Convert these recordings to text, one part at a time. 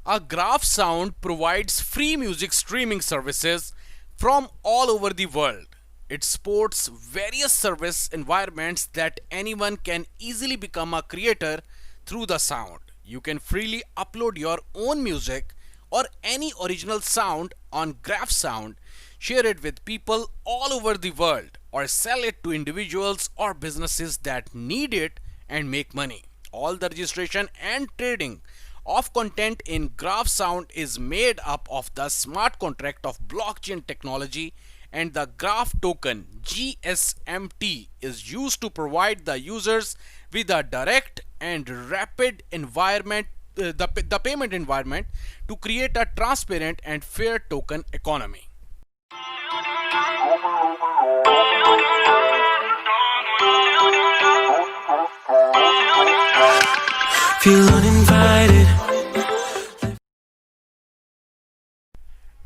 A Graph Sound provides free music streaming services from all over the world. It supports various service environments that anyone can easily become a creator through the sound. You can freely upload your own music or any original sound on Graph Sound, share it with people all over the world, or sell it to individuals or businesses that need it and make money. All the registration and trading of content in Graph Sound is made up of the smart contract of blockchain technology, and the Graph token GSMT is used to provide the users with a direct and rapid environment the payment environment to create a transparent and fair token economy. Feel uninvited.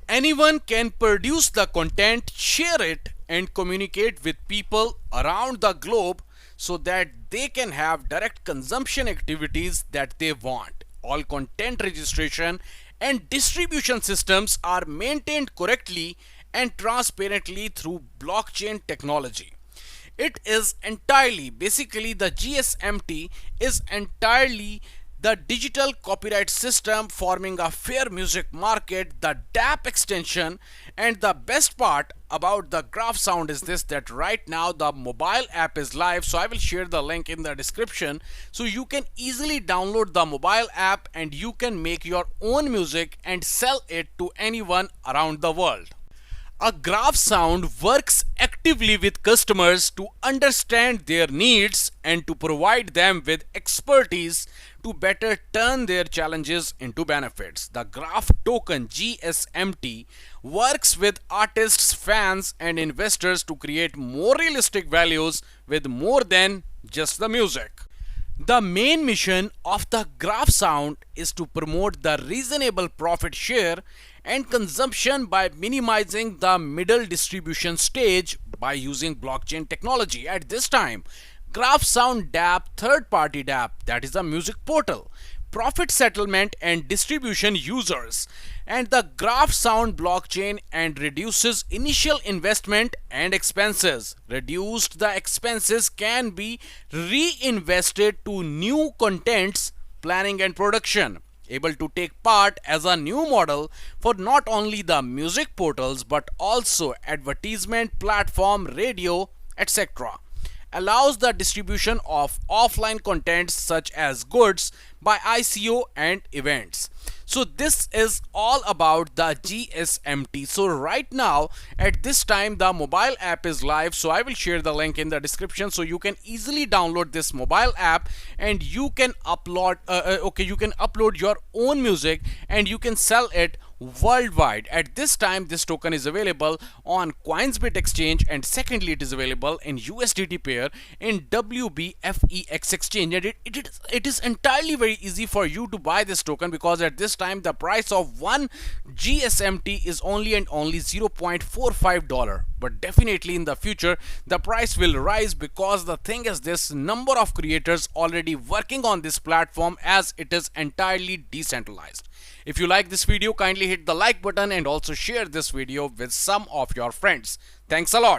Anyone can produce the content, share it, and communicate with people around the globe so that they can have direct consumption activities that they want. All content registration and distribution systems are maintained correctly and transparently through blockchain technology. It is entirely, basically, the GSMT is entirely the digital copyright system forming a fair music market, the DApp extension. And the best part about the Graph Sound is this, that right now the mobile app is live, so I will share the link in the description, so you can easily download the mobile app and you can make your own music and sell it to anyone around the world. A Graph Sound works actively with customers to understand their needs and to provide them with expertise to better turn their challenges into benefits. The Graph token GSMT works with artists, fans, and investors to create more realistic values with more than just the music. The main mission of the Graph Sound is to promote the reasonable profit share and consumption by minimizing the middle distribution stage by using blockchain technology. At this time, Graph Sound DApp, third-party DApp, that is a music portal, profit settlement and distribution users, and the Graph Sound blockchain, and reduces initial investment and expenses. Reduced the expenses can be reinvested to new contents, planning and production, able to take part as a new model for not only the music portals but also advertisement platform, radio, etc. Allows the distribution of offline contents such as goods by ICO and events. So this is all about the GSMT. So right now at this time the mobile app is live, so I will share the link in the description so you can easily download this mobile app and you can upload you can upload your own music and you can sell it worldwide. At this time this token is available on Coinsbit exchange, and secondly it is available in USDT pair in WBFEX exchange, and it is entirely very easy for you to buy this token because at this time the price of one GSMT is only and only $0.45, but definitely in the future the price will rise because the thing is this, number of creators already working on this platform as it is entirely decentralized. If you like this video, kindly hit the like button and also share this video with some of your friends. Thanks a lot.